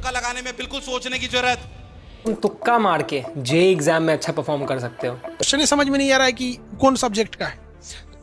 तुक्का लगाने में बिल्कुल सोचने की जरूरत। तुम तुक्का मार के जे एग्जाम में अच्छा परफॉर्म कर सकते हो। क्वेश्चन समझ में नहीं आ रहा है कि कौन सब्जेक्ट का है,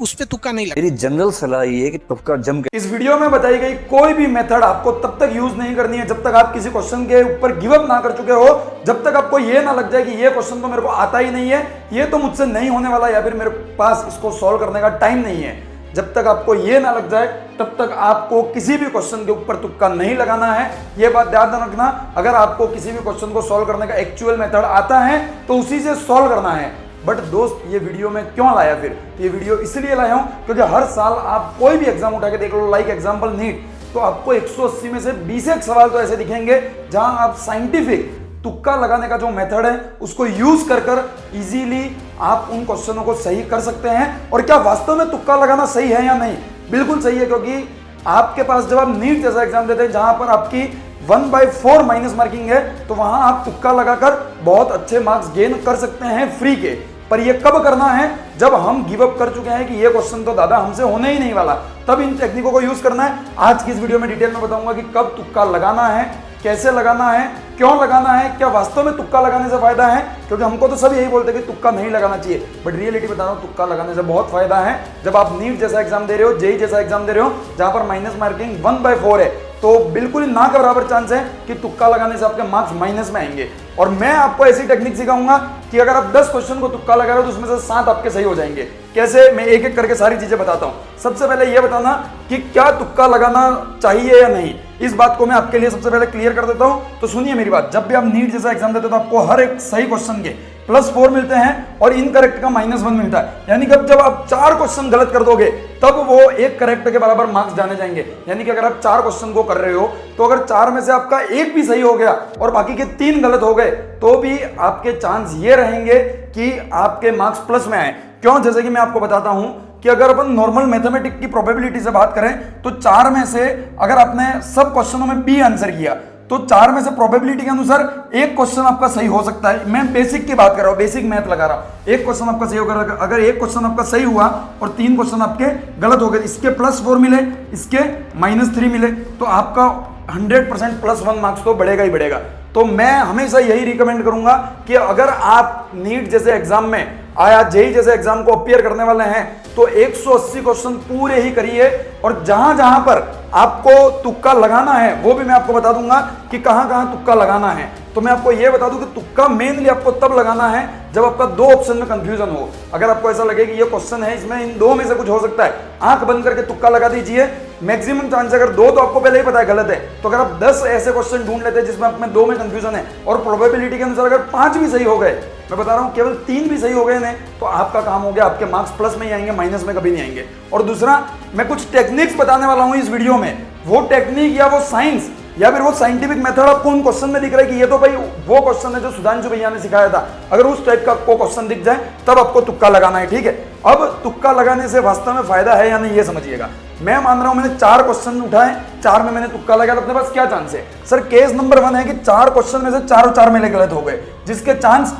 उस पे तुक्का नहीं लगा। मेरी जनरल सलाह ये है कि तुक्का जम के। इस वीडियो में बताई गई कोई भी मेथड आपको तब तक यूज नहीं करनी है जब तक आप किसी क्वेश्चन के ऊपर गिव अप ना कर चुके हो, जब तक आपको ये ना लग जाए कि ये क्वेश्चन तो मेरे को आता ही नहीं है, ये तो मुझसे नहीं होने वाला, या फिर मेरे पास इसको सॉल्व करने का टाइम नहीं है। जब तक आपको ये ना लग जाए तब तक आपको किसी भी क्वेश्चन के ऊपर तुक्का नहीं लगाना है। ये बात ध्यान रखना। अगर आपको किसी भी क्वेश्चन को सॉल्व करने का एक्चुअल मेथड आता है तो उसी से सॉल्व करना है। बट दोस्त, ये वीडियो में क्यों लाया फिर? ये वीडियो इसलिए लाया हूं क्योंकि हर साल आप कोई भी एग्जाम उठा के देख लो, लाइक एग्जाम्पल नीट, तो आपको 180 में से 20 एक सवाल तो ऐसे दिखेंगे जहां आप साइंटिफिक तुक्का लगाने का जो मेथड है उसको यूज कर कर इजीली आप उन क्वेश्चनों को सही कर सकते हैं। और क्या वास्तव में तुक्का लगाना सही है या नहीं? बिल्कुल सही है, क्योंकि आपके पास जब आप नीट जैसा एग्जाम देते हैं जहां पर आपकी 1/4 माइनस मार्किंग है, तो वहां आप तुक्का लगाकर बहुत अच्छे मार्क्स गेन कर सकते हैं फ्री के। पर ये कब करना है? जब हम गिव अप कर चुके हैं कि ये क्वेश्चन तो दादा हमसे होने ही नहीं वाला, तब इन टेक्निकों को यूज करना है। आज की इस वीडियो में डिटेल में बताऊंगा कि कब तुक्का लगाना है, कैसे लगाना है, क्यों लगाना है, क्या वास्तव में तुक्का लगाने से फायदा है, क्योंकि हमको तो सब यही बोलते हैं कि तुक्का नहीं लगाना चाहिए, बट रियलिटी बता रहा हूं तुक्का लगाने से बहुत फायदा है। जब आप नीट जैसा एग्जाम दे रहे हो, जेई जैसा एग्जाम दे रहे हो जहां पर माइनस मार्किंग 1/4 है, तो बिल्कुल ना के बराबर चांस है कि तुक्का लगाने से आपके मार्क्स माइनस में आएंगे। और मैं आपको ऐसी टेक्निक सिखाऊंगा कि अगर आप 10 क्वेश्चन को तुक्का लगा रहे हो तो उसमें से 7 आपके सही हो जाएंगे। कैसे? मैं एक एक करके सारी चीजें बताता हूं। सबसे पहले यह बताना कि क्या तुक्का लगाना चाहिए या नहीं, इस बात को मैं आपके लिए सबसे पहले क्लियर कर देता हूं। तो सुनिए मेरी बात, जब भी आप नीट जैसा एग्जाम देते हो तो आपको हर एक सही क्वेश्चन के +4 मिलते हैं और इनकरेक्ट का -1 मिलता है। यानी कि जब आप 4 क्वेश्चन गलत कर दोगे तब वो एक करेक्ट के बराबर मार्क्स जाने जाएंगे। यानी कि अगर आप 4 क्वेश्चन को कर रहे हो तो अगर 4 में से आपका एक भी सही हो गया और बाकी के 3 गलत हो गए तो भी आपके चांस ये रहेंगे कि आपके मार्क्स प्लस में आए। क्यों? जैसे कि मैं आपको बताता हूं कि अगर अपन नॉर्मल मैथमेटिक्स की प्रोबेबिलिटी से बात करें तो 4 में से अगर आपने सब क्वेश्चनों में बी आंसर किया तो 4 में से प्रोबेबिलिटी के अनुसार एक क्वेश्चन आपका सही हो सकता है। मैं बेसिक की बात कर रहा हूं, बेसिक मैथ लगा रहा हूं। एक क्वेश्चन आपका सही होगा, अगर एक क्वेश्चन आपका सही हुआ और 3 क्वेश्चन आपके गलत हो गए, इसके +4 मिले, इसके -3 मिले, तो आपका 100% +1 मार्क्स तो बढ़ेगा ही बढ़ेगा। तो मैं हमेशा यही रिकमेंड करूंगा कि अगर आप नीट जैसे एग्जाम में आया जेई जैसे एग्जाम को अपीयर करने वाले हैं तो 180 क्वेश्चन पूरे ही करिए। और जहां जहां पर आपको तुक्का लगाना है वो भी मैं आपको बता दूंगा कि कहां कहां तुक्का लगाना है। तो मैं आपको यह बता दूं कि तुक्का मेनली आपको तब लगाना है जब आपका 2 ऑप्शन में कंफ्यूजन हो। अगर आपको ऐसा लगे कि ये क्वेश्चन है, इसमें इन 2 में से कुछ हो सकता है, आंख बंद करके तुक्का लगा दीजिए। मैक्सिमम चांस, अगर 2 तो आपको पहले ही पता है गलत है, तो अगर आप 10 ऐसे क्वेश्चन ढूंढ लेते हैं जिसमें आप में 2 में कंफ्यूजन है और प्रोबेबिलिटी के अनुसार अगर 5 भी सही हो गए, मैं बता रहा हूं केवल 3 भी सही हो गए ना, तो आपका काम हो गया, आपके मार्क्स प्लस में ही आएंगे, माइनस में कभी नहीं आएंगे। और दूसरा, मैं कुछ टेक्निक्स बताने वाला हूं इस वीडियो में, वो टेक्निक या वो साइंस या फिर वो साइंटिफिक मेथड आपको उन क्वेश्चन में दिख रहा है कि ये तो भाई वो क्वेश्चन है जो सुधांशु भैया ने सिखाया था, अगर उस टाइप का आपको क्वेश्चन दिख जाए तब आपको तुक्का लगाना है। ठीक है, अब तुक्का लगाने से वास्तव में फायदा है या नहीं ये समझिएगा। मैं मान रहा हूं मैंने 4 क्वेश्चन उठाए, 4 में मैंने तुक्का लगाया, तो अपने पास क्या चांस है? सर केस नंबर 1 है कि 4 क्वेश्चन में से 4 मेरे गलत हो गए, जिसके चांस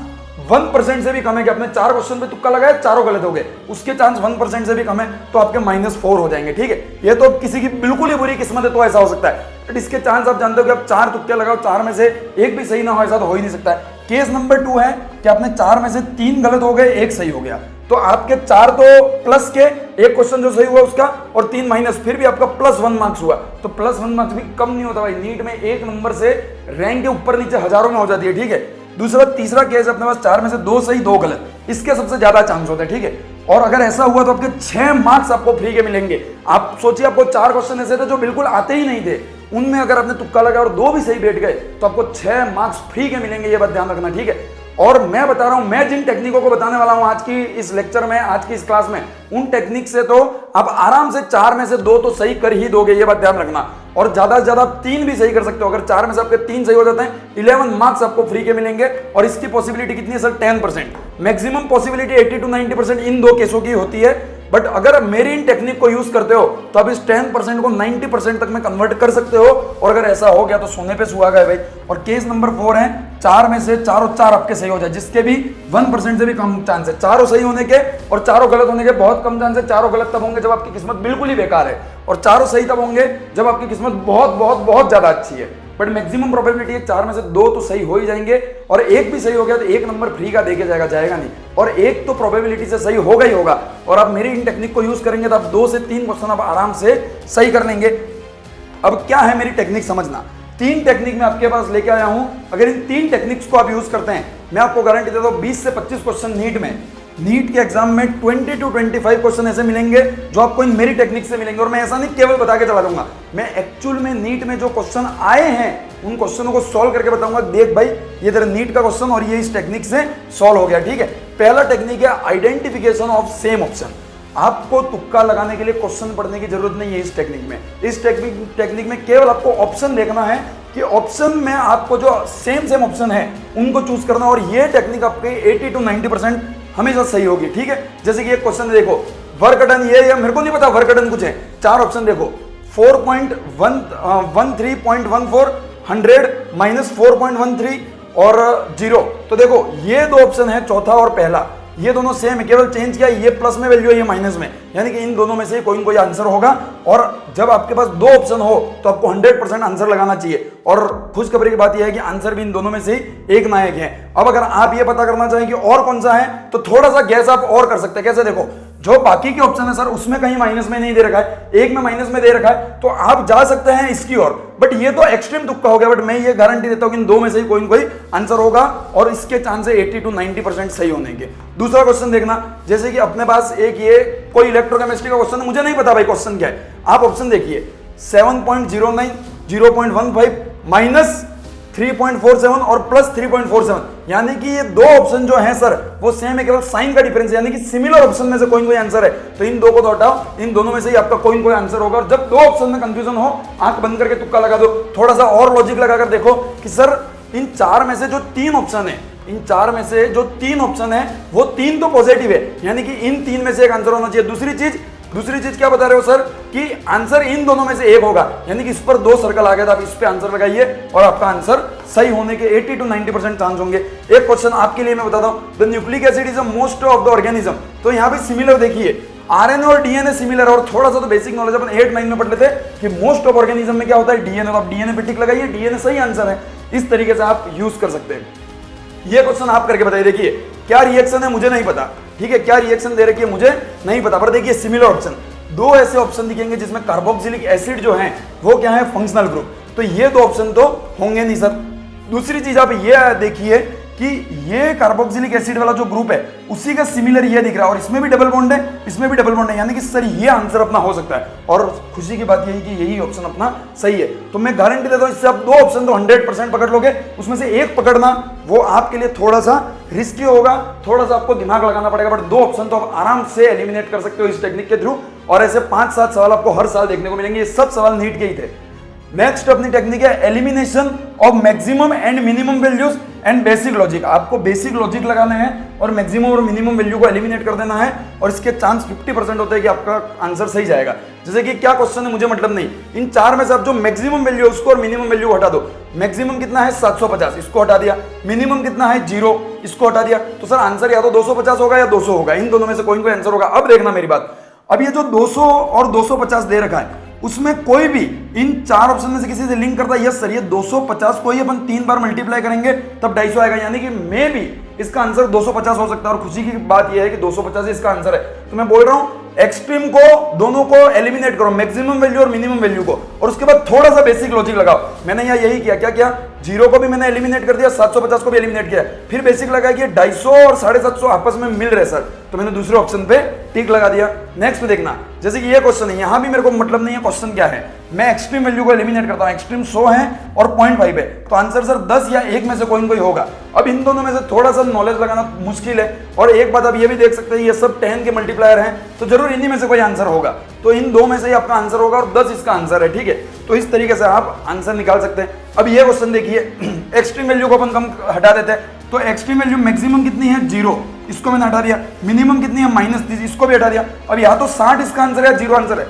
1% से भी कम है कि आपने 4 क्वेश्चन पे तुक्का लगाया, 4 गलत हो गए, उसके चांस 1% से भी कम है, तो आपके -4 हो जाएंगे। ठीक है, ये तो किसी की बिल्कुल ही बुरी किस्मत है तो ऐसा हो सकता है, बट इसके चांस आप जानते हो कि आप 4 तुक्के लगाओ, 4 में से एक भी सही ना हो, ऐसा तो हो ही नहीं सकता है। केस नंबर 2 है कि आपने 4 में से 3 गलत हो गए, 1 सही हो गया, तो आपके 4 तो प्लस के, एक क्वेश्चन जो सही हुआ उसका और 3 माइनस, फिर भी आपका +1 मार्क्स हुआ। तो +1 मार्क्स भी कम नहीं होता भाई, नीट में 1 नंबर से रैंक के ऊपर नीचे हजारों में हो जाती है। ठीक है, दूसरा तीसरा केस अपने पास 4 में से 2 सही 2 गलत, इसके सबसे ज्यादा चांस होते हैं। ठीक है, और अगर ऐसा हुआ तो आपके 6 मार्क्स आपको फ्री के मिलेंगे। आप सोचिए, आपको 4 क्वेश्चन ऐसे थे जो बिल्कुल आते ही नहीं थे, उनमें अगर आपने तुक्का लगाया और 2 भी सही बैठ गए तो आपको 6 मार्क्स फ्री के मिलेंगे, ये बात ध्यान रखना। ठीक है, और मैं बता रहा हूं, मैं जिन टेक्निकों को बताने वाला हूं आज की इस लेक्चर में, आज की इस क्लास में, उन टेक्निक से तो आप आराम से 4 में से 2 तो सही कर ही दोगे, ये बात ध्यान रखना। और ज्यादा से ज्यादा 3 भी सही कर सकते हो। अगर 4 में से आपके 3 सही हो जाते हैं, 11 मार्क्स आपको फ्री के मिलेंगे। और इसकी पॉसिबिलिटी कितनी है सर? 10%। मैक्सिमम पॉसिबिलिटी 80 to 90% इन 2 केसों की होती है। बट अगर आप मेरी इन टेक्निक को यूज करते हो तो आप इस 10% को 90% तक में कन्वर्ट कर सकते हो। और अगर ऐसा हो गया तो सोने पे सुहागा है भाई। और केस नंबर 4 है, 4 में से 4 आपके सही हो जाए, जिसके भी 1% से भी कम चांस है। 4 सही होने के और 4 गलत होने के बहुत कम चांस है। 4 गलत तब होंगे जब आपकी किस्मत बिल्कुल ही बेकार है, और 4 सही तब होंगे जब आपकी किस्मत बहुत बहुत बहुत ज्यादा अच्छी है। बट मैक्सिमम प्रोबेबिलिटी है 4 में से 2 तो सही हो ही जाएंगे, और एक भी सही हो गया तो 1 नंबर फ्री का देके जाएगा नहीं, और एक तो प्रोबेबिलिटी से सही होगा ही होगा। और आप मेरी इन टेक्निक को यूज करेंगे तो आप 2 से 3 क्वेश्चन आप आराम से सही कर लेंगे। अब क्या है मेरी टेक्निक समझना, 3 टेक्निक मैं आपके पास लेके आया हूं। अगर इन 3 टेक्निक्स को आप यूज करते हैं, मैं आपको गारंटी देता हूं 20 से 25 क्वेश्चन नीट के एग्जाम में 20 to 25 क्वेश्चन ऐसे मिलेंगे जो आपको इन मेरी टेक्निक से मिलेंगे। और मैं ऐसा नहीं केवल बता के चला दूंगा, मैं एक्चुअल में नीट में जो क्वेश्चन आए हैं उन क्वेश्चनों को सॉल्व करके बताऊंगा। देख भाई ये तेरा नीट का क्वेश्चन और ये इस टेक्निक से सॉल्व हो गया, ठीक है। पहला टेक्निक है आइडेंटिफिकेशन ऑफ सेम ऑप्शन। आपको तुक्का लगाने के लिए क्वेश्चन पढ़ने की जरूरत नहीं है इस टेक्निक में। इस टेक्निक में केवल आपको ऑप्शन देखना है कि ऑप्शन में आपको जो सेम ऑप्शन है उनको चूज करना, और ये टेक्निक आपके 80 to 90% हमेशा सही होगी, ठीक है। जैसे कि एक क्वेश्चन देखो, वर्क डन ये, या मेरे को नहीं पता वर्क डन कुछ है, 4 ऑप्शन देखो, 4.13.14, 100 माइनस 4.13 और 0। तो देखो ये 2 ऑप्शन है, चौथा और पहला, ये दोनों सेम है, केवल चेंज किया, ये प्लस में वैल्यू है, ये माइनस में, यानी कि इन दोनों में से कोई न कोई आंसर होगा। और जब आपके पास 2 ऑप्शन हो तो आपको 100% आंसर लगाना चाहिए। और खुशखबरी की बात यह है कि आंसर भी इन दोनों में से एक ना एक है। अब अगर आप ये पता करना चाहें कि और कौन सा है तो थोड़ा सा गैस आप और कर सकते हैं। कैसे, देखो जो बाकी के ऑप्शन है सर उसमें कहीं माइनस में नहीं दे रखा है, एक में माइनस में दे रखा है, तो आप जा सकते हैं इसकी ओर। बट ये तो एक्सट्रीम तुक्का हो गया, बट मैं ये गारंटी देता हूं कि इन 2 में से ही कोई न कोई आंसर होगा, और इसके चांस है 80 to 90% सही होने के। दूसरा क्वेश्चन देखना, जैसे कि अपने पास एक ये कोई इलेक्ट्रोकेमिस्ट्री का क्वेश्चन, मुझे नहीं पता भाई क्वेश्चन क्या है, आप ऑप्शन देखिए 7.09, 0.15 माइनस 3.47 और प्लस 3.47, यानी कि ये 2 ऑप्शन जो हैं सर वो सेम है, केवल साइन का डिफरेंस है, यानी कि सिमिलर ऑप्शन में से कोई कोई आंसर है। तो इन 2 को तो हटाओ, इन दोनों में से ही आपका कोई कोई आंसर होगा। और जब 2 ऑप्शन में कंफ्यूजन हो, आंख बंद करके तुक्का लगा दो। थोड़ा सा और लॉजिक लगाकर देखो कि सर इन 4 में से जो 3 ऑप्शन है, इन 4 में से जो 3 ऑप्शन है वो 3 तो पॉजिटिव है, यानी कि इन 3 में से एक आंसर होना चाहिए। दूसरी चीज क्या बता रहे हो सर कि आंसर इन दोनों में से एक होगा, यानी कि इस पर 2 सर्कल आ गया था, आप इस पे आंसर लगाइए और आपका आंसर सही होने के 80 to 90% चांस होंगे। एक क्वेश्चन आपके लिए मैं बताता हूं, the nucleic acid is the most of the organism. तो यहां भी सिमिलर देखिए, आरएनए और डीएनए सिमिलर, और थोड़ा सा तो बेसिक नॉलेज अपन 8-9 में पढ़ लेते कि मोस्ट ऑफ ऑर्गेनिज्म में क्या होता है, डीएनए। तो आप डीएनए पे टिक लगाइए, डीएनए सही आंसर है। इस तरीके से आप यूज कर सकते हैं। ये क्वेश्चन आप करके बताइए, देखिए क्या रिएक्शन है मुझे नहीं पता, ठीक है, क्या रिएक्शन दे रखी है मुझे नहीं पता, पर देखिए सिमिलर ऑप्शन, 2 ऐसे ऑप्शन दिखेंगे जिसमें कार्बोक्सिलिक एसिड जो है वो क्या है, फंक्शनल ग्रुप। तो ये 2 ऑप्शन तो होंगे नहीं सर। दूसरी चीज आप ये देखिए कि ये कार्बोक्सिलिक एसिड वाला जो ग्रुप है उसी का सिमिलर ये दिख रहा है, और इसमें भी डबल बॉन्ड है, इसमें भी डबल बॉन्ड है, यानी कि सर ये आंसर अपना हो सकता है। और खुशी की बात यही कि यही ऑप्शन अपना सही है। तो मैं गारंटी देता हूं इससे आप 2 ऑप्शन तो 100% पकड़ लोगे, उसमें से एक पकड़ना वो आपके लिए थोड़ा सा रिस्की होगा, थोड़ा सा आपको दिमाग लगाना पड़ेगा, बट 2 ऑप्शन तो आप आराम से एलिमिनेट कर सकते हो इस टेक्निक के थ्रू। और ऐसे 5-7 सवाल आपको हर साल देखने को मिलेंगे, ये सब सवाल नीट के ही थे। नेक्स्ट अपनी टेक्निक है elimination of maximum and minimum values and basic logic. आपको बेसिक लॉजिक लगाने हैं और मैक्सिमम और मिनिमम वैल्यू को एलिमिनेट कर देना है, और इसके चांस 50% होते हैं कि आपका आंसर सही जाएगा। जैसे कि क्या क्वेश्चन है मुझे मतलब नहीं, इन 4 में से आप जो मैक्सिमम वैल्यू है उसको और मिनिमम वैल्यू हटा दो। मैक्सिमम कितना है 750, इसको हटा दिया। मिनिमम कितना है 0, इसको हटा दिया। तो सर आंसर या तो 250 होगा या 200 होगा, इन दोनों में से कोई आंसर होगा। अब देखना मेरी बात, अब ये जो 200 और 250 दे रखा है उसमें कोई भी इन 4 ऑप्शन में से किसी से लिंक करता है। यस सर, ये 250 को ही अपन 3 बार मल्टीप्लाई करेंगे तब 250 आएगा, यानी कि मे भी इसका आंसर 250 हो सकता है। और खुशी की बात यह है कि 250 इसका आंसर है। तो मैं बोल रहा हूं एक्सट्रीम को दोनों को एलिमिनेट करो, मैक्सिमम वैल्यू और मिनिमम वैल्यू को, और उसके बाद थोड़ा सा बेसिक लॉजिक लगाओ। मैंने यहाँ यही किया, क्या किया, 0 को भी मैंने एलिमिनेट कर दिया, 750 को भी एलिमिनेट किया, फिर बेसिक लगा कि 250 और 750 आपस में मिल रहे सर, तो मैंने दूसरे ऑप्शन पे टिक लगा दिया। नेक्स्ट में देखना, जैसे कि ये क्वेश्चन है, यहां भी मेरे को मतलब नहीं है क्वेश्चन क्या है, मैं एक्सट्रीम वैल्यू को एलिमिनेट करता हूं। एक्सट्रीम 100 है और 0.5 है, तो आंसर सर 10 या 1 में से कोई होगा। अब इन दोनों में से थोड़ा सा नॉलेज लगाना मुश्किल है। और एक बात आप ये भी देख सकते हैं, ये सब 10 के मल्टीप्लायर हैं, तो जरूर इन्हीं में से कोई आंसर होगा। तो इन 2 में से ही आपका आंसर होगा और 10 इसका आंसर है, ठीक है। तो इस तरीके से आप आंसर निकाल सकते हैं। अब ये क्वेश्चन देखिए, एक्सट्रीम वैल्यू को अपन कम हटा देते हैं, तो एक्सट्रीम वैल्यू मैक्सिमम कितनी है 0, इसको मैंने हटा दिया। मिनिमम कितनी है -30, इसको भी हटा दिया। अब या तो 60 इसका आंसर है या 0 आंसर है।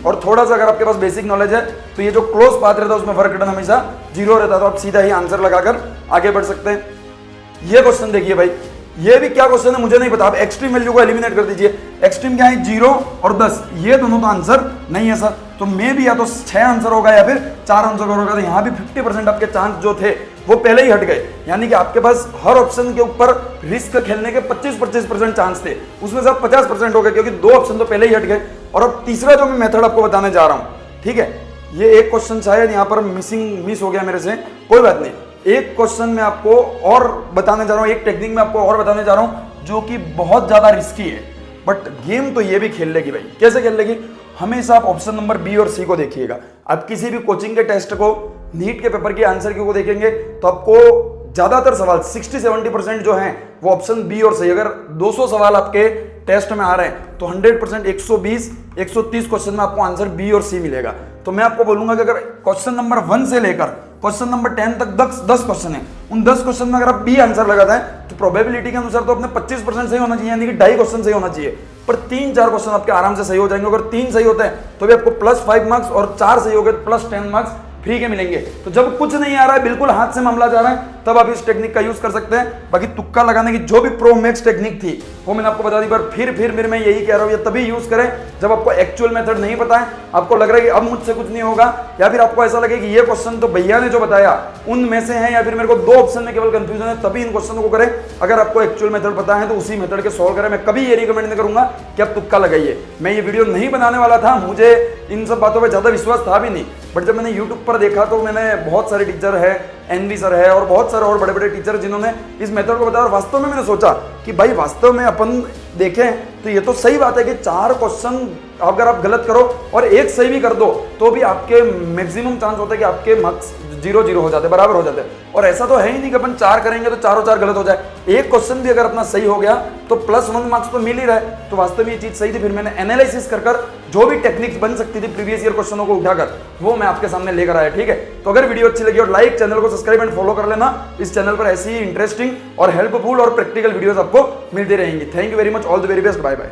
और थोड़ा सा अगर आपके पास बेसिक नॉलेज है तो ये जो क्लोज पाथ रहता है उसमें वर्क डन हमेशा 0 रहता है, तो आप सीधा ही आंसर लगाकर आगे बढ़ सकते हैं। ये क्वेश्चन देखिए भाई, ये भी क्या क्वेश्चन है मुझे नहीं पता। आप एक्सट्रीम वैल्यू को एलिमिनेट कर दीजिए। एक्सट्रीम क्या है 0 और 10, ये दोनों तो आंसर नहीं है सर। तो मैं भी या तो 6 आंसर होगा या फिर 4 आंसर होगा। तो यहाँ भी 50% आपके चांस जो थे वो पहले ही हट गए, यानी कि आपके पास हर ऑप्शन के ऊपर रिस्क खेलने के 25% चांस थे, उसमें से 50% हो गए क्योंकि 2 ऑप्शन तो पहले ही हट गए। और अब तीसरा जो मैं मेथड आपको बताने जा रहा हूँ, ठीक है, ये एक क्वेश्चन शायद यहाँ पर मिस हो गया मेरे से, कोई बात नहीं। एक क्वेश्चन में आपको और बताने जा रहा हूँ, एक टेक्निक में आपको और बताने जा रहा हूँ जो कि बहुत ज्यादा रिस्की है, बट गेम तो ये भी खेल लेगी भाई। कैसे खेल लेगी? हमेशा आप ऑप्शन नंबर बी और सी को देखिएगा। आप किसी भी कोचिंग के टेस्ट को, नीट के पेपर के आंसर की को देखेंगे तो आपको ज्यादातर सवाल 60-70% जो हैं वो ऑप्शन बी और सी। अगर 200 सवाल आपके टेस्ट में आ रहे हैं तो 100% 120-130 क्वेश्चन में आपको आंसर बी और सी मिलेगा। तो मैं आपको बोलूंगा कि अगर क्वेश्चन नंबर 1 से लेकर क्वेश्चन नंबर 10 तक 10 क्वेश्चन है, उन 10 क्वेश्चन में अगर आप बी आंसर लगाते हैं तो प्रोबेबिलिटी के अनुसार तो अपने 25% सही होना चाहिए, यानी कि 2.5 क्वेश्चन सही होना चाहिए। पर 3-4 क्वेश्चन आपके आराम से सही हो जाएंगे। अगर 3 सही होते हैं तो भी आपको +5 मार्क्स और 4 सही हो गए तो +10 मार्क्स फ्री के मिलेंगे। तो जब कुछ नहीं आ रहा है, बिल्कुल हाथ से मामला जा रहा है, तब आप इस टेक्निक का यूज कर सकते हैं। बाकी तुक्का लगाने की जो भी प्रो मैक्स टेक्निक थी वो मैंने आपको बता दी, पर फिर मैं यही कह रहा हूँ, ये तभी यूज करें जब आपको एक्चुअल मेथड नहीं पता है, आपको लग रहा है कि अब मुझसे कुछ नहीं होगा, या फिर आपको ऐसा लगे कि ये क्वेश्चन तो भैया ने जो बताया उनमें से है, या फिर मेरे को 2 ऑप्शन में केवल कंफ्यूजन है, तभी इन क्वेश्चन को करें। अगर आपको एक्चुअल मेथड पता है तो उसी मेथड के सॉल्व करें। मैं कभी ये रिकमेंड नहीं करूंगा कि आप तुक्का लगाइए। मैं ये वीडियो नहीं बनाने वाला था, मुझे इन सब बातों पर ज्यादा विश्वास था भी नहीं, बट जब मैंने यूट्यूब पर देखा तो मैंने बहुत सारे टीचर है, एनवी सर है और बहुत सारे और बड़े बड़े टीचर जिन्होंने इस मेथड को बताया, और वास्तव में मैंने सोचा कि भाई वास्तव में अपन देखें तो ये तो सही बात है कि 4 क्वेश्चन अगर आप गलत करो और 1 सही भी कर दो तो भी आपके मैक्सिमम चांस होता है कि आपके मार्क्स 0-0 हो जाते, बराबर हो जाते। और ऐसा तो है ही नहीं कि अपन 4 करेंगे तो 4 गलत हो जाए। 1 क्वेश्चन भी अगर अपना सही हो गया तो +1 मार्क्स तो मिल ही रहा है। तो वास्तव में ये चीज सही थी। फिर मैंने एनालिसिस कर जो भी टेक्निक्स बन सकती थी प्रीवियस ईयर क्वेश्चनों को उठाकर, वो मैं आपके सामने लेकर आया, ठीक है। तो अगर वीडियो अच्छी लगी और लाइक, चैनल को सब्सक्राइब एंड फॉलो कर लेना। इस चैनल पर ऐसी ही इंटरेस्टिंग और हेल्पफुल और प्रैक्टिकल वीडियोस आपको मिलती रहेंगी। Thank you very much, all the very best, bye bye.